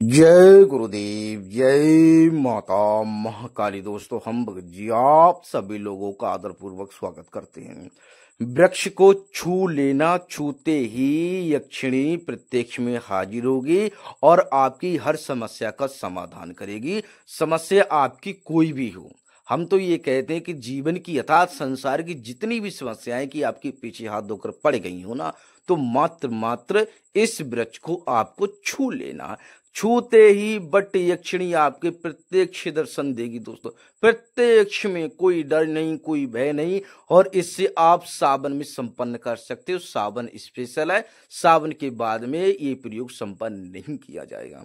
जय गुरुदेव, जय माता महाकाली। दोस्तों, हम भगत जी आप सभी लोगों का आदरपूर्वक स्वागत करते हैं। वृक्ष को छू लेना, छूते ही यक्षिणी प्रत्यक्ष में हाजिर होगी और आपकी हर समस्या का समाधान करेगी। समस्या आपकी कोई भी हो, हम तो ये कहते हैं कि जीवन की अर्थात संसार की जितनी भी समस्याएं कि आपके पीछे हाथ धोकर पड़ गई हो ना, तो मात्र मात्र इस वृक्ष को आपको छू लेना। छूते ही बट यक्षिणी आपके प्रत्यक्ष दर्शन देगी। दोस्तों, प्रत्यक्ष में कोई डर नहीं, कोई भय नहीं, और इससे आप सावन में संपन्न कर सकते हो। सावन स्पेशल है, सावन के बाद में ये प्रयोग संपन्न नहीं किया जाएगा।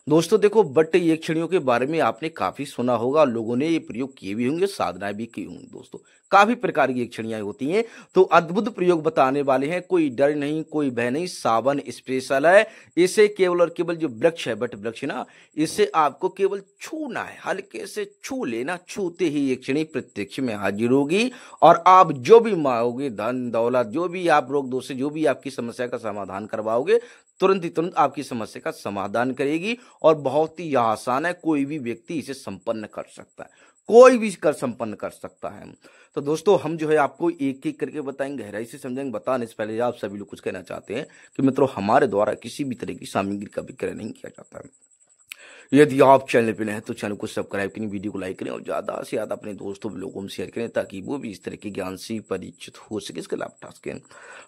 दोस्तों देखो, बट यक्षिणियों के बारे में आपने काफी सुना होगा, लोगों ने ये प्रयोग किए भी होंगे, साधनाएं भी की होंगी। दोस्तों, काफी प्रकार की यक्षिणियां होती हैं, तो अद्भुत प्रयोग बताने वाले हैं। कोई डर नहीं, कोई भय नहीं, सावन स्पेशल है। इसे केवल और केवल जो वृक्ष है, बट वृक्ष ना, इसे आपको केवल छूना है, हल्के से छू लेना। छूते ही यक्षिणी प्रत्यक्ष में हाजिर होगी और आप जो भी मांगोगे, धन दौलत, जो भी आप रोग दोष से जो भी आपकी समस्या का समाधान करवाओगे, तुरंत ही तुरंत आपकी समस्या का समाधान करेगी। और बहुत ही आसान है, कोई भी व्यक्ति इसे संपन्न कर सकता है, कोई भी कर संपन्न कर सकता है। तो दोस्तों, हम जो है आपको एक एक करके बताएंगे, गहराई से समझाएंगे। बताने से पहले आप सभी लोग कुछ कहना चाहते हैं कि मित्रों, हमारे द्वारा किसी भी तरह की सामग्री का विक्रय नहीं किया जाता है। यदि आप चैनल पे नए हैं तो चैनल को सब्सक्राइब करें, वीडियो को लाइक करें और ज्यादा से ज्यादा अपने दोस्तों लोगों में शेयर करें, ताकि वो भी इस तरह के ज्ञान से परिचित हो सके, इसका लाभ उठा सकें।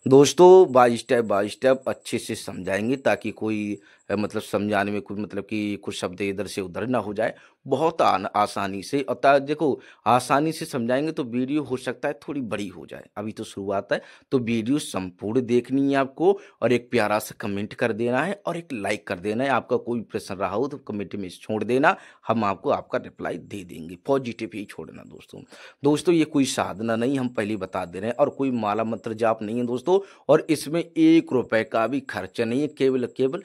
दोस्तों, बाय स्टेप अच्छे से समझाएंगे, ताकि कोई मतलब समझाने में कोई मतलब कि कुछ शब्द इधर से उधर ना हो जाए। बहुत आसानी से, अतः देखो, आसानी से समझाएंगे तो वीडियो हो सकता है थोड़ी बड़ी हो जाए, अभी तो शुरुआत है। तो वीडियो संपूर्ण देखनी है आपको, और एक प्यारा सा कमेंट कर देना है और एक लाइक कर देना है। आपका कोई प्रश्न रहा हो तो कमेंट में छोड़ देना, हम आपको आपका रिप्लाई दे देंगे। पॉजिटिव ही छोड़ना। दोस्तों ये कोई साधना नहीं, हम पहले बता दे रहे हैं, और कोई माला मंत्र जाप नहीं है दोस्तों, और इसमें 1 रुपए का भी खर्चा नहीं है। केवल केवल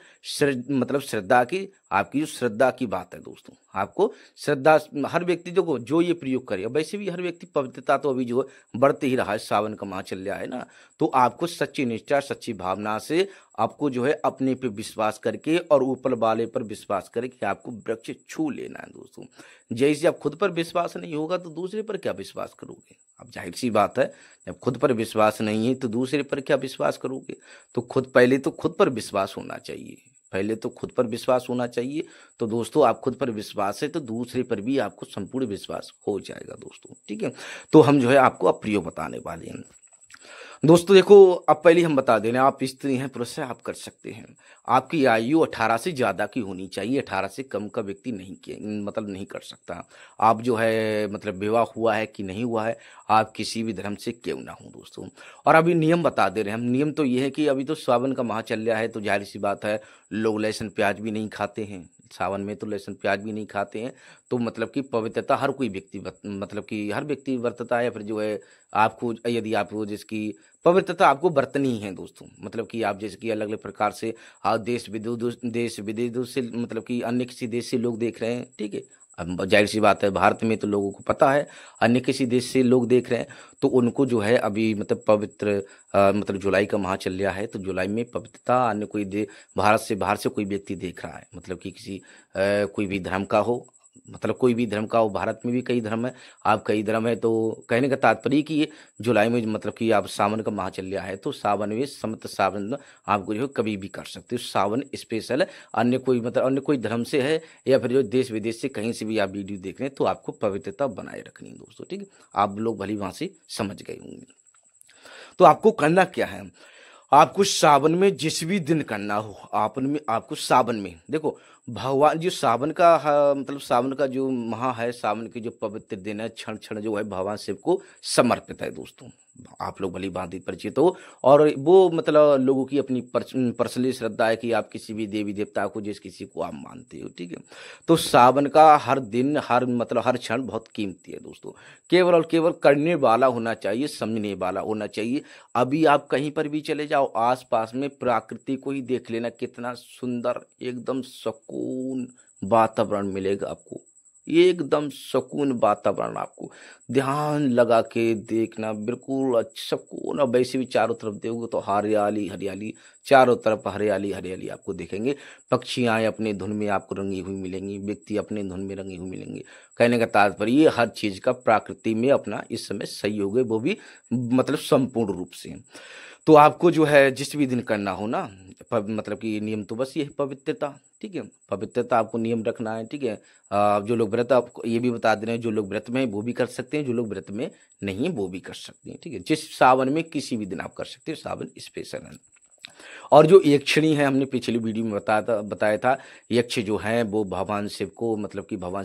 मतलब श्रद्धा की, आपकी जो श्रद्धा की बात है दोस्तों, आपको श्रद्धा, हर व्यक्ति जो ये प्रयोग करे। वैसे भी हर व्यक्ति पवित्रता तो अभी जो है बढ़ते ही रहा है, सावन का माह चल रहा है ना, तो आपको सच्ची निष्ठा, सच्ची भावना से आपको जो है अपने पे विश्वास करके और ऊपर वाले पर विश्वास करके आपको वृक्ष छू लेना है। दोस्तों, जैसे आप खुद पर विश्वास नहीं होगा तो दूसरे पर क्या विश्वास करोगे? अब जाहिर सी बात है, जब खुद पर विश्वास नहीं है तो दूसरे पर क्या विश्वास करोगे? तो पहले तो खुद पर विश्वास होना चाहिए, पहले तो खुद पर विश्वास होना चाहिए। तो दोस्तों, आप खुद पर विश्वास है तो दूसरे पर भी आपको संपूर्ण विश्वास हो जाएगा। दोस्तों ठीक है, तो हम जो है आपको अप्रयोग बताने वाले हैं। दोस्तों देखो, अब पहले हम बता देना, आप स्त्री हैं, पुरुष है, आप कर सकते हैं। आपकी आयु 18 से ज्यादा की होनी चाहिए, 18 से कम का व्यक्ति नहीं किया मतलब नहीं कर सकता। आप जो है मतलब विवाह हुआ है कि नहीं हुआ है, आप किसी भी धर्म से क्यों ना हो दोस्तों। और अभी नियम बता दे रहे हैं हम। नियम तो ये है कि अभी तो सावन का माह चल रहा है, तो जाहिर सी बात है लोग लहसुन प्याज भी नहीं खाते हैं। सावन में तो लहसुन प्याज भी नहीं खाते हैं। तो मतलब कि पवित्रता हर कोई व्यक्ति मतलब कि हर व्यक्ति बरतता है, या फिर जो है आपको, यदि आपको जिसकी पवित्रता आपको बरतनी है दोस्तों, मतलब कि आप जैसे कि अलग अलग प्रकार से देश विदेश से मतलब कि अन्य किसी देश से लोग देख रहे हैं, ठीक है। अब जाहिर सी बात है, भारत में तो लोगों को पता है, अन्य किसी देश से लोग देख रहे हैं, तो उनको जो है अभी मतलब पवित्र मतलब जुलाई का माह चल रहा है, तो जुलाई में पवित्रता अन्य कोई भारत से बाहर से कोई व्यक्ति देख रहा है, मतलब कि किसी कोई भी धर्म का हो, मतलब कोई भी धर्म का हो। भारत में भी कई धर्म है, आप कई धर्म है, तो कहने का तात्पर्य कि ये जुलाई में मतलब कि आप सावन का माह चल रहा है, तो सावन में समत सावन आपको जो है कभी भी कर सकते हो। सावन स्पेशल है, अन्य कोई मतलब अन्य कोई धर्म से है, या फिर जो देश विदेश से कहीं से भी आप वीडियो देख रहे हैं, तो आपको पवित्रता बनाए रखनी है दोस्तों, ठीक है। आप लोग भली वहां से समझ गए होंगे। तो आपको करना क्या है, आपको सावन में जिस भी दिन करना हो, आपको सावन में देखो, भगवान जो सावन का मतलब सावन का जो माह है, सावन के जो पवित्र दिन है, क्षण क्षण जो है भगवान शिव को समर्पित है दोस्तों। आप लोग भली भांति परिचित हो, और वो मतलब लोगों की अपनी पर्सनली श्रद्धा है कि आप किसी भी देवी देवता को, जिस किसी को आप मानते हो, ठीक है। तो सावन का हर दिन, हर मतलब हर क्षण बहुत कीमती है दोस्तों। केवल और केवल करने वाला होना चाहिए, समझने वाला होना चाहिए। अभी आप कहीं पर भी चले जाओ, आसपास में प्रकृति को ही देख लेना, कितना सुंदर एकदम सुकून वातावरण मिलेगा आपको। एकदम सुकून वातावरण, आपको ध्यान लगा के देखना, बिल्कुल अच्छा सुकून। और वैसे भी चारों तरफ देखोगे तो हरियाली हरियाली, चारों तरफ हरियाली हरियाली आपको दिखेंगे। पक्षियाँ अपने धुन में आपको रंगी हुई मिलेंगी, व्यक्ति अपने धुन में रंगे हुए मिलेंगे। कहने का तात्पर्य ये हर चीज का प्रकृति में अपना इस समय सहयोग है, वो भी मतलब संपूर्ण रूप से। तो आपको जो है जिस भी दिन करना हो ना, मतलब कि नियम तो बस ये है पवित्रता, ठीक है। पवित्रता आपको नियम रखना है, ठीक है। जो लोग व्रत, आपको ये भी बता दे रहे हैं, जो लोग व्रत में हैं वो भी कर सकते हैं, जो लोग व्रत में नहीं वो भी कर सकते हैं, ठीक है। जिस सावन में किसी भी दिन आप कर सकते हैं, सावन स्पेशल है। और जो यक्षिणी है, हमने पिछली वीडियो में बताया था, यक्ष जो है वो भगवान शिव को, मतलब कि भगवान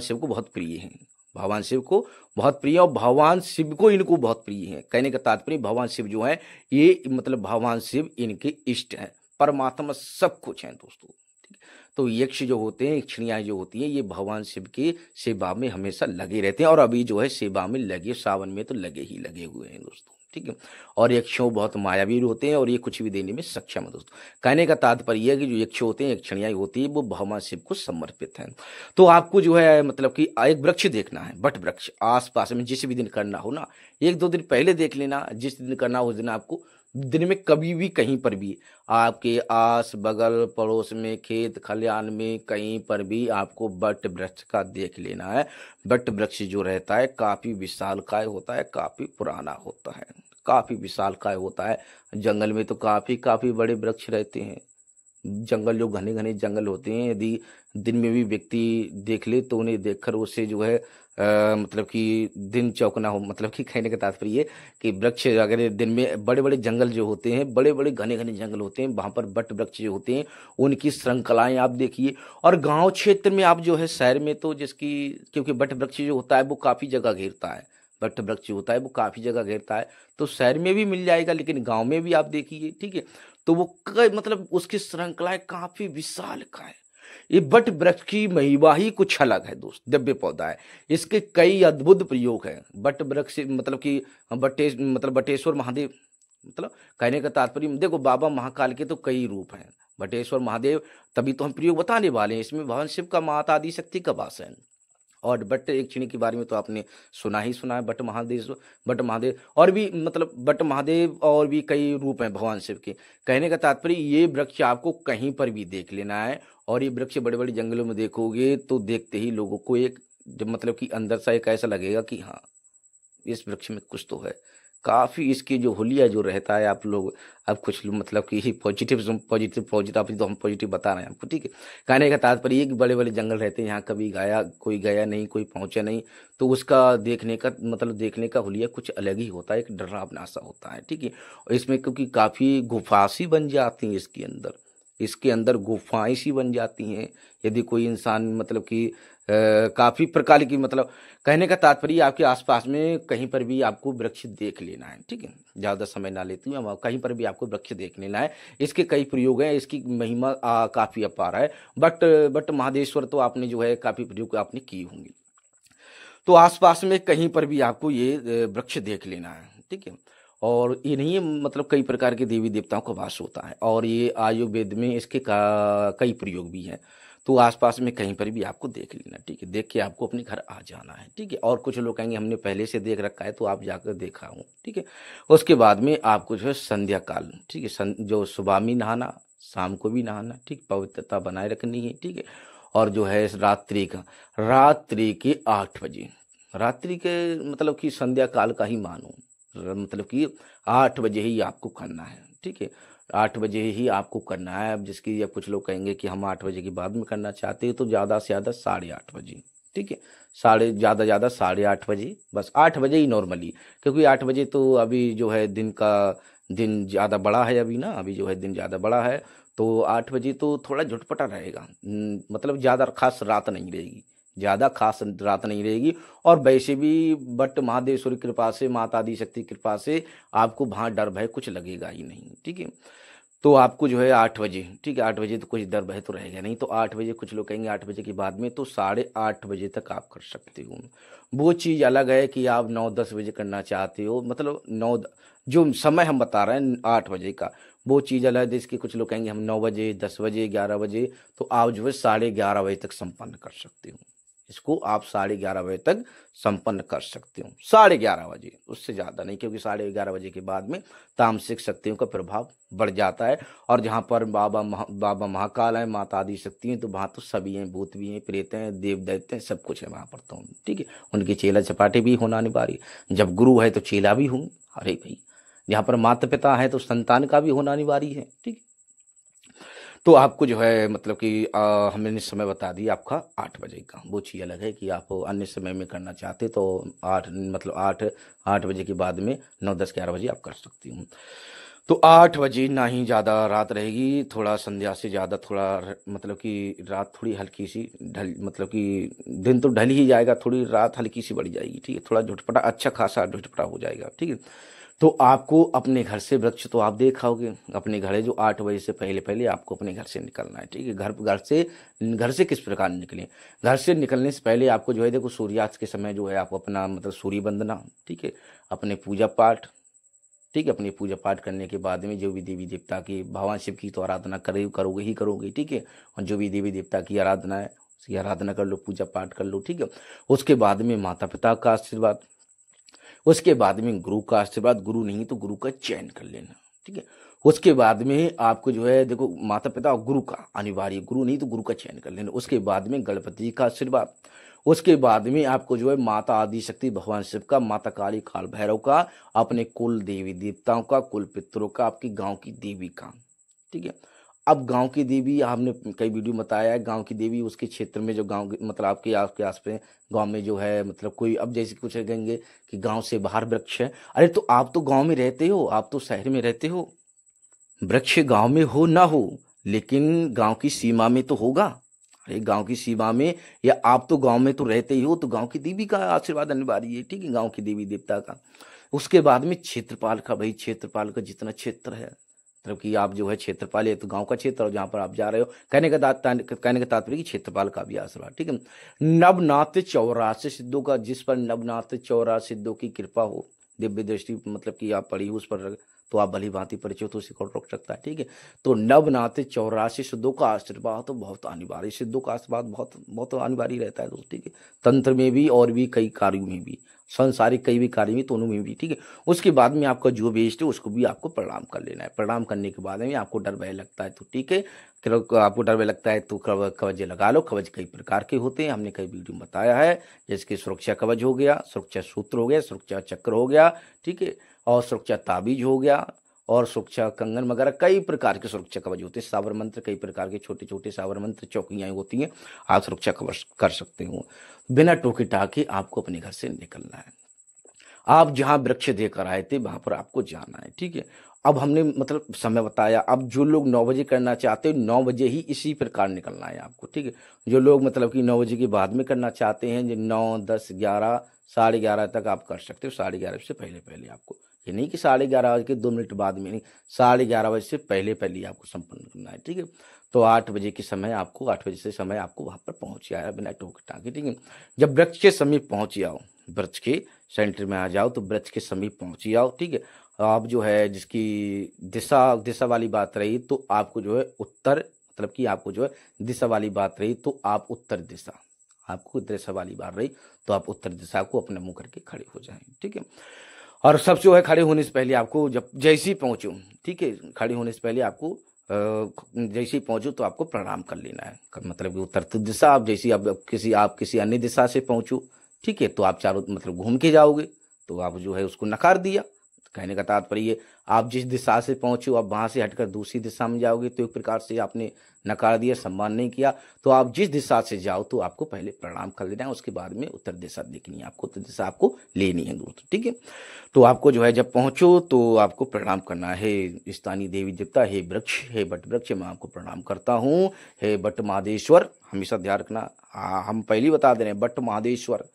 शिव को बहुत प्रिय हैं। भगवान शिव को बहुत प्रिय, और भगवान शिव को इनको बहुत प्रिय है। कहने का तात्पर्य भगवान शिव जो है ये, मतलब भगवान शिव इनके इष्ट हैं, परमात्मा सब कुछ है दोस्तों, ठीक है। तो यक्ष जो होते हैं, यक्षिणियाँ जो होती हैं, ये भगवान शिव की सेवा में हमेशा लगे रहते हैं, और अभी जो है सेवा में लगे, सावन में तो लगे हुए हैं दोस्तों, ठीक है। और यक्षों बहुत मायावीर होते हैं, और ये कुछ भी देने में सक्षम है दोस्तों। कहने का तात्पर्य है कि जो यक्ष होते हैं, यक्षिणियाँ होती है, वो भगवान शिव को समर्पित हैं। तो आपको जो है मतलब कि एक वृक्ष देखना है, बट वृक्ष आस पास में जिस भी दिन करना हो ना, 1-2 दिन पहले देख लेना, जिस दिन करना हो उस दिन आपको दिन में कभी भी कहीं पर भी, आपके आस बगल पड़ोस में, खेत खलिहान में, कहीं पर भी आपको बट वृक्ष का देख लेना है। बट वृक्ष जो रहता है काफी विशालकाय होता है, काफी पुराना होता है, काफी विशालकाय होता है। जंगल में तो काफी काफी बड़े वृक्ष रहते हैं। जंगल जो घने घने जंगल होते हैं, यदि दिन में भी व्यक्ति देख ले तो उन्हें देखकर उससे जो है मतलब कि दिन चौंकना हो, मतलब कि कहने का तात्पर्य ये कि वृक्ष अगर दिन में, बड़े बड़े जंगल जो होते हैं, बड़े बड़े घने घने जंगल होते हैं, वहां पर बट वृक्ष जो होते हैं उनकी श्रृंखलाएं आप देखिए। और गांव क्षेत्र में आप जो है, शहर में तो जिसकी, क्योंकि बट वृक्ष जो होता है वो काफी जगह घेरता है, बट वृक्ष होता है वो काफी जगह घेरता है, तो शहर में भी मिल जाएगा, लेकिन गांव में भी आप देखिए, ठीक है। तो वो मतलब उसकी श्रृंखलाएं काफी विशाल का है। ये बट वृक्ष की महिमा ही कुछ अलग है दोस्त, दिव्य पौधा है, इसके कई अद्भुत प्रयोग हैं। बट वृक्ष मतलब कि बटेश्वर महादेव, मतलब कहने का तात्पर्य देखो, बाबा महाकाल के तो कई रूप हैं, बटेश्वर महादेव, तभी तो हम प्रयोग बताने वाले हैं। इसमें भगवान शिव का माता आदि शक्ति का वास है। और बट यक्षिणी के बारे में तो आपने सुना ही सुना है, बट महादेव और भी, मतलब बट महादेव और भी कई रूप हैं भगवान शिव के। कहने का तात्पर्य ये वृक्ष आपको कहीं पर भी देख लेना है, और ये वृक्ष बड़े बड़े जंगलों में देखोगे तो देखते ही लोगों को एक, जब मतलब कि अंदर से एक ऐसा लगेगा कि हाँ इस वृक्ष में कुछ तो है। काफी इसकी जो हुलिया जो रहता है, आप लोग, अब कुछ लोग मतलब कि पॉजिटिव अभी तो हम पॉजिटिव बता रहे हैं आपको, ठीक है। कहने का तात्पर्य ये कि बड़े बड़े जंगल रहते हैं, यहाँ कभी कोई गया नहीं, कोई पहुंचा नहीं, तो उसका देखने का हुलिया कुछ अलग ही होता है, एक डरावना सा होता है, ठीक है। और इसमें क्योंकि काफी गुफासी बन जाती हैं इसके अंदर गुफाएं सी बन जाती हैं, यदि कोई इंसान मतलब कि काफी प्रकार की, मतलब कहने का तात्पर्य आपके आसपास में कहीं पर भी आपको वृक्ष देख लेना है, ठीक है। ज्यादा समय ना लेती हूँ, कहीं पर भी आपको वृक्ष देख लेना है। इसके कई प्रयोग हैं, इसकी महिमा काफी अपार है। बट महादेश्वर तो आपने जो है काफी प्रयोग आपने की होंगी। तो आसपास में कहीं पर भी आपको ये वृक्ष देख लेना है, ठीक है। और ये नहीं है, मतलब कई प्रकार के देवी देवताओं का वास होता है, और ये आयुर्वेद में इसके कई प्रयोग भी हैं। तो आसपास में कहीं पर भी आपको देख लेना, ठीक है। देख के आपको अपने घर आ जाना है, ठीक है। और कुछ लोग कहेंगे हमने पहले से देख रखा है, तो आप जाकर देखा हूँ, ठीक है। उसके बाद में आपको जो है संध्या काल, ठीक है, जो सुबह में नहाना, शाम को भी नहाना, ठीक, पवित्रता बनाए रखनी है, ठीक है। और जो है रात्रि के 8 बजे, रात्रि के मतलब कि संध्या काल का ही मानो, मतलब कि 8 बजे ही आपको करना है, ठीक है। 8 बजे ही आपको करना है। अब जिसकी, या कुछ लोग कहेंगे कि हम 8 बजे के बाद में करना चाहते हैं, तो ज़्यादा से ज़्यादा 8:30 बजे, ठीक है। ज़्यादा 8:30 बजे, बस 8 बजे ही नॉर्मली, क्योंकि 8 बजे तो अभी जो है दिन ज़्यादा बड़ा है, अभी ना, अभी जो है दिन ज़्यादा बड़ा है, तो 8 बजे तो थोड़ा झटपटा रहेगा, मतलब ज़्यादा खास रात नहीं रहेगी। और वैसे भी बट महादेश्वरी कृपा से, माता आदि शक्ति कृपा से आपको वहाँ डर भय कुछ लगेगा ही नहीं, ठीक है। तो आपको जो है 8 बजे, ठीक है, 8 बजे तो कुछ डर भय तो रहेगा नहीं, तो 8 बजे, कुछ लोग कहेंगे 8 बजे के बाद में, तो 8:30 बजे तक आप कर सकते हो। वो चीज़ अलग है कि आप 9-10 बजे करना चाहते हो, मतलब जो समय हम बता रहे हैं 8 बजे का, वो चीज़ अलग है। जिसकी कुछ लोग कहेंगे हम 9 बजे, 10 बजे, 11 बजे, तो आप जो है 11:30 बजे तक संपन्न कर सकते हो, इसको आप 11:30 बजे तक संपन्न कर सकते हो। 11:30 बजे, उससे ज़्यादा नहीं, क्योंकि 11:30 बजे के बाद में तामसिक शक्तियों का प्रभाव बढ़ जाता है। और जहाँ पर बाबा महाकाल है, माता आदि शक्ति हैं, तो वहाँ तो सभी हैं, भूत भी हैं, प्रेत हैं, देव दैत्य हैं, सब कुछ है वहाँ पर तो, ठीक है। उनके चेला चपाटे भी होना अनिवार्य, जब गुरु है तो चेला भी होंगे। अरे भाई, जहाँ पर माता पिता है तो संतान का भी होना अनिवार्य है, ठीक है। तो आपको जो है मतलब कि हमने समय बता दिया आपका 8 बजे का। वो चीज़ अलग है कि आप अन्य समय में करना चाहते तो 8 बजे के बाद में 9, 10, 11 बजे आप कर सकती हूँ। तो 8 बजे ना ही ज़्यादा रात रहेगी, थोड़ा संध्या से ज़्यादा, थोड़ा मतलब कि रात थोड़ी हल्की सी मतलब कि दिन तो ढल ही जाएगा, थोड़ी रात हल्की सी बढ़ जाएगी, ठीक है। थोड़ा झुटपटा, अच्छा खासा झुटपटा हो जाएगा, ठीक है। तो आपको अपने घर से, वृक्ष तो आप देखाओगे अपने घर है जो 8 बजे से पहले पहले आपको अपने घर से निकलना है, ठीक है। घर से किस प्रकार निकलें? घर से निकलने से पहले आपको जो है देखो, सूर्यास्त के समय जो है आप अपना मतलब सूर्य वंदना, ठीक है, अपने पूजा पाठ, ठीक है, अपनी पूजा पाठ करने के बाद में जो भी देवी देवता की, भगवान शिव की तो आराधना करोगे, ठीक है। और जो भी देवी देवता की आराधना है उसकी आराधना कर लो, पूजा पाठ कर लो, ठीक है। उसके बाद में माता पिता का आशीर्वाद, उसके बाद में गुरु का आशीर्वाद, गुरु नहीं तो गुरु का चयन कर लेना, ठीक है। उसके बाद में आपको जो है देखो, माता पिता और गुरु का अनिवार्य, गुरु नहीं तो गुरु का चयन कर लेना। उसके बाद में गणपति का आशीर्वाद, उसके बाद में आपको जो है माता आदि शक्ति, भगवान शिव का, माता काली, काल भैरव का, अपने कुल देवी देवताओं का, कुल पितरों का, आपकी गांव की देवी का, ठीक है। अब गांव की देवी, आपने कई वीडियो में बताया है, गांव की देवी उसके क्षेत्र में जो गांव मतलब आपके आपके आस पे गांव में जो है मतलब कोई, अब जैसे कुछ कहेंगे कि गांव से बाहर वृक्ष है। अरे तो आप तो गांव में रहते हो, आप तो शहर में रहते हो, वृक्ष गांव में हो ना हो लेकिन गांव की सीमा में तो होगा। अरे गांव की सीमा में, या आप तो गांव में तो रहते ही हो, तो गांव की देवी का आशीर्वाद अनिवार्य है, ठीक है, गांव की देवी देवता का। उसके बाद में क्षेत्रपाल का, भाई क्षेत्रपाल का जितना क्षेत्र है, मतलब कि आप जो है क्षेत्रपाल है तो गांव का क्षेत्र, और जहां पर आप जा रहे हो, कहने का तात्पर्य कि क्षेत्रपाल का भी आशीर्वाद, ठीक है। नवनाथ 84 सिद्धों का, जिस पर नवनाथ 84 सिद्धों की कृपा हो, दिव्य दृष्टि मतलब कि आप पढ़ी उस पर, तो आप भली भांति परिचय तो उसे कौन रोक सकता है, ठीक है। तो नवनाथ 84 सिद्धों का आशीर्वाद तो बहुत अनिवार्य, सिद्धों का आशीर्वाद बहुत बहुत अनिवार्य रहता है दोस्त, ठीक है। तंत्र में भी और भी कई कार्यों में भी, संसारिक कई भी कार्य में, दोनों में भी, ठीक है। उसके बाद में आपका जो बेस्ट है उसको भी आपको प्रणाम कर लेना है। प्रणाम करने के बाद में आपको डर भय लगता है तो ठीक है, आपको डर भय लगता है तो कवच लगा लो। कवच कई प्रकार के होते हैं, हमने कई वीडियो में बताया है, जैसे कि सुरक्षा कवच हो गया, सुरक्षा सूत्र हो गया, सुरक्षा चक्र हो गया, ठीक है, और सुरक्षा ताबीज हो गया, और सुरक्षा कंगन वगैरह कई प्रकार के सुरक्षा कवच होते हैं। सावर मंत्र, कई प्रकार के छोटे छोटे सावर मंत्र, चौकियां होती हैं, आप सुरक्षा कवच कर सकते हो। बिना टोके टाके आपको अपने घर से निकलना है। आप जहां वृक्ष देकर आए थे वहां पर आपको जाना है, ठीक है। अब हमने मतलब समय बताया। अब जो लोग 9 बजे करना चाहते हैं 9 बजे ही इसी प्रकार निकलना है आपको, ठीक है। जो लोग मतलब कि 9 बजे के बाद में करना चाहते हैं, जो 9, 10, 11, 11:30 तक आप कर सकते हो। 11:30 से पहले पहले आपको, ये नहीं कि 11:30 के 2 मिनट बाद में, नहीं, 11:30 बजे से पहले पहले आपको संपन्न करना है, ठीक है। तो 8 बजे के समय आपको, 8 बजे से समय आपको वहां पर पहुंच जाएगा बिना टोक टाके, ठीक है। जब वृक्ष के समीप पहुंच जाओ, वृक्ष के सेंटर में आ जाओ, तो वृक्ष के समीप पहुंच जाओ, ठीक है। आप जो है जिसकी दिशा वाली बात रही तो आपको जो है उत्तर, मतलब कि आपको जो है दिशा वाली बात रही तो आप उत्तर दिशा, आपको दिशा वाली बात रही तो आप उत्तर दिशा को अपने मुंह करके खड़े हो जाएं, ठीक है। और सब जो है खड़े होने से पहले आपको, जब जैसे ही पहुंचो, ठीक है, खड़े होने से पहले आपको जैसे ही पहुंचो तो आपको प्रणाम कर लेना है। मतलब कि उत्तर दिशा, आप जैसे आप किसी अन्य दिशा से पहुंचो, ठीक है, तो आप चारों मतलब घूम के जाओगे, तो आप जो है उसको नकार दिया। कहने का तात्पर्य, आप जिस दिशा से पहुंचे आप वहां से हटकर दूसरी दिशा में जाओगे तो एक प्रकार से आपने नकार दिया, सम्मान नहीं किया। तो आप जिस दिशा से जाओ तो आपको पहले प्रणाम कर लेना है, उसके बाद में उत्तर दिशा देखनी है आपको, उत्तर दिशा आपको लेनी है दोस्तों, ठीक है। तो आपको जो है जब पहुंचो तो आपको प्रणाम करना है। स्थानीय देवी देवता, हे वृक्ष, हे बट वृक्ष, मैं आपको प्रणाम करता हूँ। हे बट महादेश्वर, हमेशा ध्यान रखना, हम पहले बता दे रहे हैं, बट महादेश्वर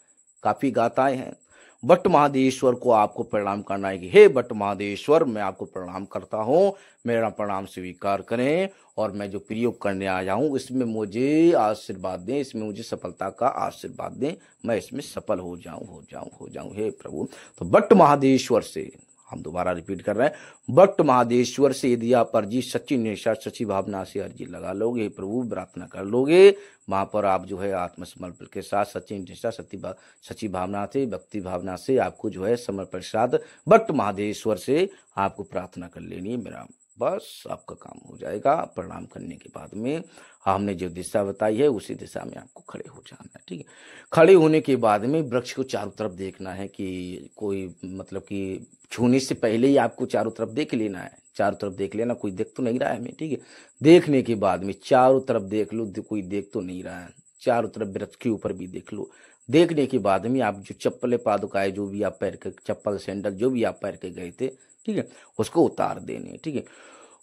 काफी गाथाएं हैं। बट महादेश्वर को आपको प्रणाम करना है कि हे बट महादेश्वर, मैं आपको प्रणाम करता हूँ, मेरा प्रणाम स्वीकार करें, और मैं जो प्रयोग करने आया हूँ इसमें मुझे आशीर्वाद दें, इसमें मुझे सफलता का आशीर्वाद दें, मैं इसमें सफल हो जाऊं। हे प्रभु। तो बट महादेश्वर से हम दोबारा रिपीट कर रहे हैं, भट्ट महादेश्वर से यदि आप अर्जी सच्ची निष्ठा सच्ची भावना से अर्जी लगा लोगे, प्रभु प्रार्थना कर लोगे, वहां पर आप जो है आत्मसमर्पण के साथ सच्ची निष्ठा सच्ची भावना से भक्ति भावना से आपको जो है समर्पण साथ भट्ट महादेश्वर से आपको प्रार्थना कर लेनी है मेरा, बस आपका काम हो जाएगा। प्रणाम करने के बाद में हमने जो दिशा बताई है उसी दिशा में आपको खड़े हो जाना है, ठीक है। खड़े होने के बाद में वृक्ष को चारों तरफ देखना है कि कोई मतलब कि छूने से पहले ही आपको चारों तरफ देख लेना है, चारों तरफ देख लेना, कोई देख तो नहीं रहा है हमें, ठीक है। देखने के बाद में चारों तरफ देख लो, कोई देख तो नहीं रहा है, चारों तरफ वृक्ष के ऊपर भी देख लो। देखने के बाद में आप जो चप्पल पादुकाएं जो भी आप पैर के चप्पल सैंडल जो भी आप पैर के गए थे, ठीक है, उसको उतार देने, ठीक है।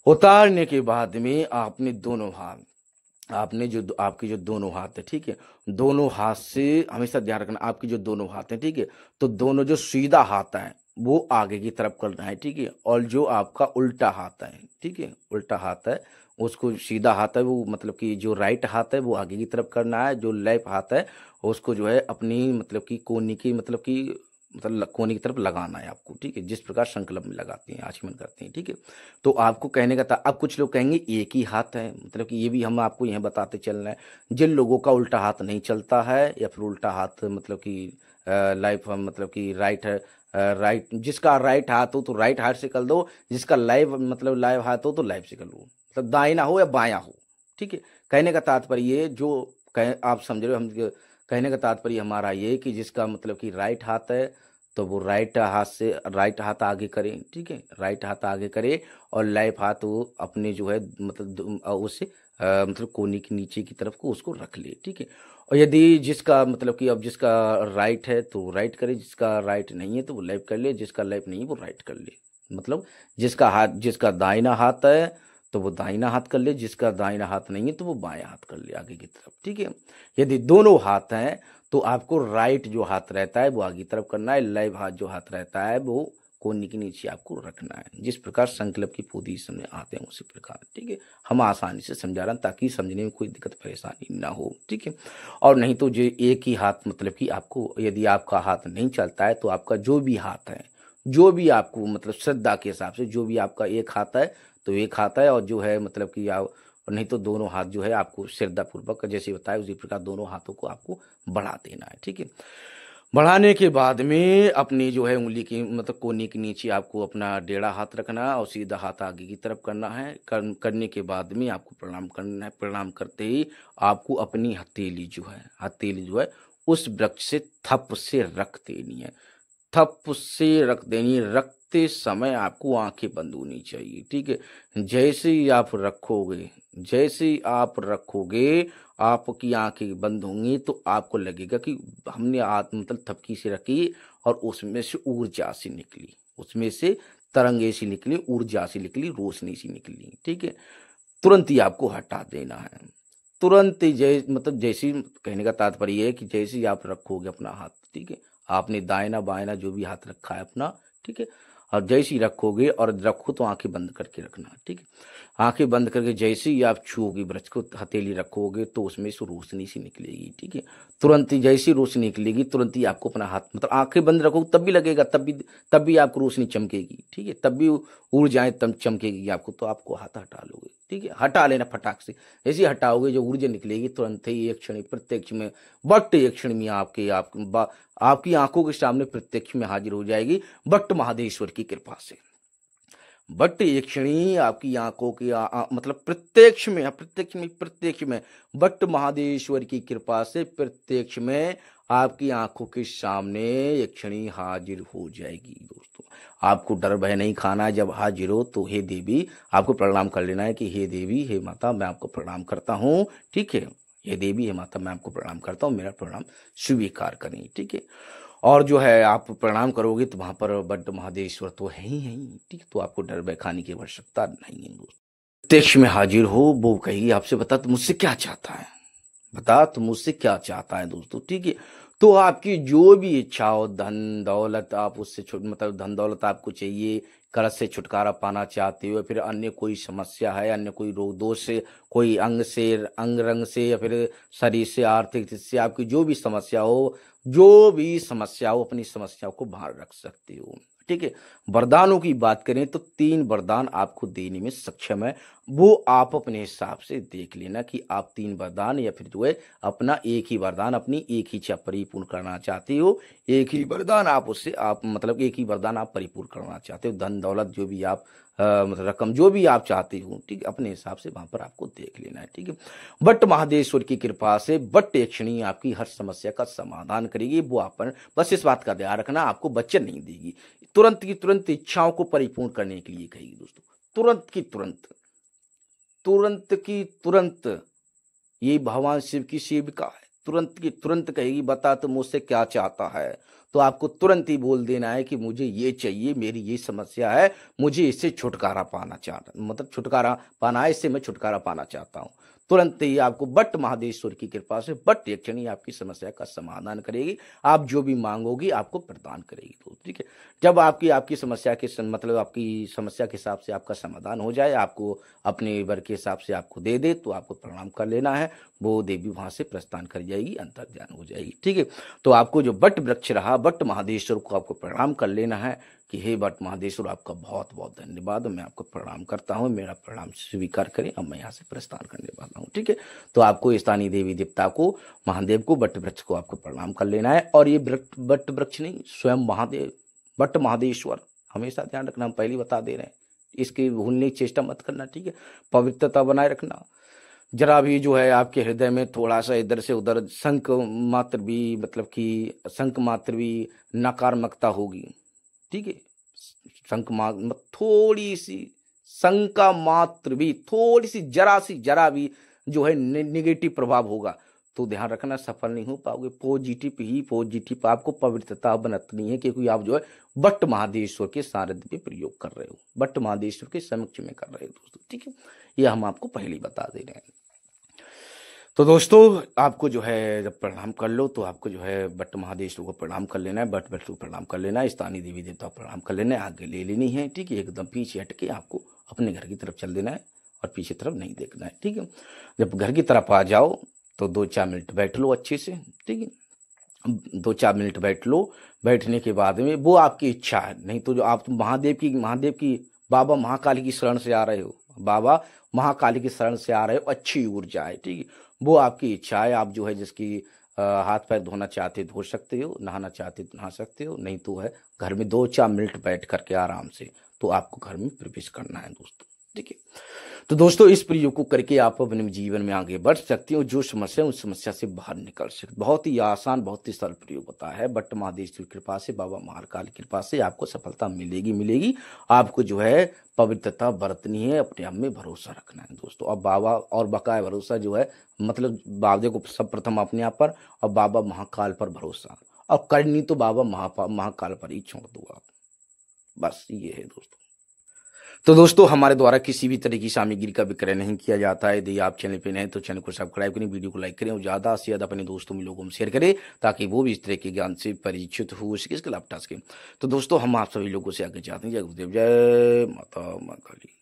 उतारने के बाद में आपने दोनों हाथ, आपने जो आपके जो दोनों हाथ है, ठीक है, दोनों हाथ से हमेशा ध्यान रखना, आपके जो दोनों हाथ है, ठीक है, तो दोनों जो सीधा हाथ है वो आगे की तरफ करना है, ठीक है, और जो आपका उल्टा हाथ है, ठीक है, उल्टा हाथ है उसको, सीधा हाथ है वो मतलब कि जो राइट हाथ है वो आगे की तरफ करना है, जो लेफ्ट हाथ है उसको जो है अपनी मतलब कि कोनी की मतलब कि मतलब कोने की तरफ लगाना है आपको, ठीक है, जिस प्रकार संकल्प में लगाते हैं आचमन करते हैं, ठीक है। तो आपको कहने का था, अब कुछ लोग कहेंगे एक ही हाथ है, मतलब कि ये भी हम आपको यह बताते चलना है, जिन लोगों का उल्टा हाथ नहीं चलता है या फिर उल्टा हाथ मतलब कि लाइफ मतलब कि राइट है, राइट, जिसका राइट हाथ हो तो राइट हाथ से कर दो, जिसका लाइव मतलब लाइव हाथ हो तो लाइव से कर लो, मतलब दाहिना हो या बायां हो, ठीक है। कहने का तात्पर्य ये जो आप समझ रहे हो, हम कहने का तात्पर्य हमारा ये कि जिसका मतलब कि राइट हाथ है तो वो राइट हाथ से राइट हाथ आगे करें, ठीक है, राइट हाथ आगे करे और लेफ्ट हाथ वो अपने जो है मतलब उससे मतलब कोनी के नीचे की तरफ को उसको रख ले, ठीक है। और यदि जिसका मतलब कि अब जिसका राइट है तो राइट करे, जिसका राइट नहीं है तो वो लेफ्ट कर ले, जिसका लेफ्ट नहीं है वो राइट कर ले, मतलब जिसका दाहिना हाथ है तो वो दाहिना हाथ कर ले, जिसका दाहिना हाथ नहीं है तो वो बायां हाथ कर ले आगे की तरफ, ठीक है। यदि दोनों हाथ हैं तो आपको राइट जो हाथ रहता है वो आगे की तरफ करना है, लेफ्ट हाथ जो हाथ रहता है वो कोहनी के नीचे आपको रखना है, जिस प्रकार संकल्प की पोजीशन में आते हैं उसी प्रकार, ठीक है। हम आसानी से समझा रहे हैं ताकि समझने में कोई दिक्कत परेशानी ना हो, ठीक है। और नहीं तो जो एक ही हाथ मतलब कि आपको यदि आपका हाथ नहीं चलता है तो आपका जो भी हाथ है, जो भी आपको मतलब श्रद्धा के हिसाब से जो भी आपका एक हाथ है तो एक हाथ है, और जो है मतलब कि आप, और नहीं तो दोनों हाथ जो है आपको श्रद्धा पूर्वक जैसे बताया उसी प्रकार दोनों हाथों को आपको बढ़ा देना है, ठीक है। बढ़ाने के बाद में अपनी जो है उंगली की मतलब कोनी के नीचे आपको अपना डेढ़ा हाथ रखना है और सीधा हाथ आगे की तरफ करना है। करने के बाद में आपको प्रणाम करना है। प्रणाम करते ही आपको अपनी हथेली जो है उस वृक्ष से थप से रख देनी है, थप से रख देनी। रखते समय आपको आंखें बंद होनी चाहिए, ठीक है। जैसे ही आप रखोगे आपकी आंखें बंद होंगी तो आपको लगेगा कि हमने मतलब थपकी से रखी और उसमें से ऊर्जा सी निकली, उसमें से तरंगे सी निकली, ऊर्जा सी निकली, रोशनी सी निकली, ठीक है। तुरंत ही आपको हटा देना है, तुरंत ही मतलब जैसे कहने का तात्पर्य है कि जैसे ही आप रखोगे अपना हाथ, ठीक है, आपने दाहिना बायाना जो भी हाथ रखा है अपना, ठीक है, और जैसे ही रखोगे और रखो तो आंखें बंद करके रखना, ठीक है। आंखें बंद करके जैसे ही आप छूओगे ब्रश को, हथेली रखोगे तो उसमें से रोशनी सी निकलेगी, ठीक है। तुरंत ही जैसी रोशनी निकलेगी तुरंत ही आपको अपना हाथ मतलब आंखें बंद रखोगे तब भी लगेगा, तब भी आपको रोशनी चमकेगी, ठीक है, तब भी ऊर्जाएं तब चमकेगी आपको, तो आपको हाथ हटा लोगे, ठीक है, हटा लेना फटाक से। जैसे ही हटाओगे जो ऊर्जा निकलेगी तुरंत ही एक क्षण प्रत्यक्ष में बट एक क्षण में आपकी आंखों के सामने प्रत्यक्ष में हाजिर हो जाएगी बट महादेश्वर की कृपा से। बट एक क्षणी आपकी आंखों की मतलब प्रत्यक्ष में बट महादेश्वर की कृपा से प्रत्यक्ष में आपकी आंखों के सामने एक क्षणी हाजिर हो जाएगी। दोस्तों आपको डर भय नहीं खाना है, जब हाजिर हो तो हे देवी आपको प्रणाम कर लेना है कि हे देवी हे माता मैं आपको प्रणाम करता हूँ, ठीक है, हे देवी हे माता मैं आपको प्रणाम करता हूँ, मेरा प्रणाम स्वीकार करें, ठीक है। और जो है आप प्रणाम करोगे तो वहां पर बड्ड महादेश्वर तो है ही, ठीक, तो आपको डर भय खाने की आवश्यकता नहीं है। दोस्त प्रत्यक्ष में हाजिर हो, वो कहेगी आपसे बता तो मुझसे क्या चाहता है, बता तो मुझसे क्या चाहता है दोस्तों, ठीक है। तो आपकी जो भी इच्छा हो, धन दौलत आप उससे मतलब धन दौलत आपको चाहिए, कर्ज से छुटकारा पाना चाहते हो, फिर अन्य कोई समस्या है, अन्य कोई रोग दोष से, कोई अंग रंग से या फिर शरीर से, आर्थिक से आपकी जो भी समस्या हो अपनी समस्याओं को बाहर रख सकते हो, ठीक है। वरदानों की बात करें तो 3 वरदान आपको देने में सक्षम है, वो आप अपने हिसाब से देख लेना कि आप 3 वरदान या फिर जो है अपना एक ही वरदान, अपनी एक ही इच्छा परिपूर्ण करना चाहते हो, एक ही वरदान आप उससे आप मतलब एक ही वरदान आप परिपूर्ण करना चाहते हो, धन दौलत जो भी आप मतलब रकम जो भी आप चाहते हो, ठीक है, अपने हिसाब से वहां पर आपको देख लेना है। ठीक है। बट महादेश्वर की कृपा से बट यक्षिणी आपकी हर समस्या का समाधान करेगी, वो आप बस इस बात का ध्यान रखना, आपको बच्चन नहीं देगी, तुरंत की तुरंत इच्छाओं को परिपूर्ण करने के लिए कहेगी दोस्तों, तुरंत की तुरंत, तुरंत की तुरंत। ये भगवान शिव की सेविका है, तुरंत की तुरंत कहेगी बता तो मुझसे क्या चाहता है, तो आपको तुरंत ही बोल देना है कि मुझे ये चाहिए, मेरी ये समस्या है, मुझे इससे छुटकारा पाना चाहता, मतलब छुटकारा पाना है, इससे मैं छुटकारा पाना चाहता हूँ। तुरंत ही आपको बट महादेश्वर की कृपा से बट यक्षिणी आपकी समस्या का समाधान करेगी, आप जो भी मांगोगी आपको प्रदान करेगी। तो ठीक है, जब आपकी आपकी समस्या के मतलब आपकी समस्या के हिसाब से आपका समाधान हो जाए, आपको अपने वर के हिसाब से आपको दे दे, तो आपको प्रणाम कर लेना है, वो देवी वहां से प्रस्थान कर जाएगी, अंतर ध्यान हो जाएगी। ठीक है। तो आपको जो बट वृक्ष रहा, बट महादेश्वर को आपको प्रणाम कर लेना है कि हे बट महादेश्वर आपका बहुत बहुत धन्यवाद, मैं आपको प्रणाम करता हूँ, मेरा प्रणाम स्वीकार करें, अब मैं यहाँ से प्रस्थान करने वाला हूँ। ठीक है। तो आपको स्थानीय देवी देवता को, महादेव को, बट वृक्ष को आपको प्रणाम कर लेना है। और ये बट वृक्ष नहीं, स्वयं महादेव बट महादेश्वर, हमेशा ध्यान रखना, हम पहले बता दे रहे हैं, इसकी भूलने की चेष्टा मत करना। ठीक है। पवित्रता बनाए रखना, जरा भी जो है आपके हृदय में थोड़ा सा इधर से उधर संक मात्र भी, मतलब कि संक मात्र भी नकारात्मकता होगी, ठीक है, थोड़ी सी शंका मात्र भी, थोड़ी सी जरा भी जो है नेगेटिव प्रभाव होगा, तो ध्यान रखना सफल नहीं हो पाओगे। पॉजिटिव ही पॉजिटिव आपको पवित्रता बरतनी है, क्योंकि आप जो है बट महादेश्वर के सानिध्य में प्रयोग कर रहे हो, बट महादेश्वर के समक्ष में कर रहे हो दोस्तों। ठीक है, ये हम आपको पहले ही बता दे रहे हैं। तो दोस्तों आपको जो है जब प्रणाम कर लो, तो आपको जो है बट महादेश्वर को प्रणाम कर लेना है, बट को प्रणाम कर लेना है, स्थानीय देवी देवता प्रणाम कर लेना है, आगे ले लेनी है। ठीक है। एकदम पीछे हट के आपको अपने घर की तरफ चल देना है और पीछे तरफ नहीं देखना है। ठीक है। जब घर की तरफ आ जाओ तो 2-4 मिनट बैठ लो अच्छे से। ठीक है। 2-4 मिनट बैठ लो, बैठने के बाद में वो आपकी इच्छा है, नहीं तो जो आप महादेव की बाबा महाकाली की शरण से आ रहे हो, बाबा महाकाली की शरण से आ रहे हो, अच्छी ऊर्जा है। ठीक है। वो आपकी इच्छा है, आप जो है जिसकी हाथ पैर धोना चाहते धो सकते हो, नहाना चाहते तो नहा सकते हो, नहीं तो है घर में 2-4 मिनट बैठ करके आराम से तो आपको घर में प्रवेश करना है दोस्तों। ठीक है। तो दोस्तों इस प्रयोग को करके आप अपने जीवन में आगे बढ़ सकते हो, जो समस्या उस समस्या से बाहर निकल सकते। बहुत ही आसान, बहुत ही सरल प्रयोग होता है, बट महादेश्वर की कृपा से, बाबा महाकाल की कृपा से आपको सफलता मिलेगी। आपको जो है पवित्रता बरतनी है, अपने आप में भरोसा रखना है दोस्तों। अब बाबा और बकाया भरोसा जो है, मतलब बाबा को सब प्रथम अपने आप पर और बाबा महाकाल पर भरोसा, और करनी तो बाबा महाकाल पर ही छोड़ दो आप, बस ये है दोस्तों। तो दोस्तों हमारे द्वारा किसी भी तरह की सामग्री का विक्रय नहीं किया जाता है। यदि आप चैनल पे नए तो चैनल को सब्सक्राइब करें, वीडियो को लाइक करें और ज़्यादा से ज़्यादा अपने दोस्तों में लोगों में शेयर करें, ताकि वो भी इस तरह के ज्ञान से परिचित हो सके, इसका लाभ उठा सकें। तो दोस्तों हम आप सभी लोगों से आगे चाहते हैं, जय गुरुदेव, जय माता काली।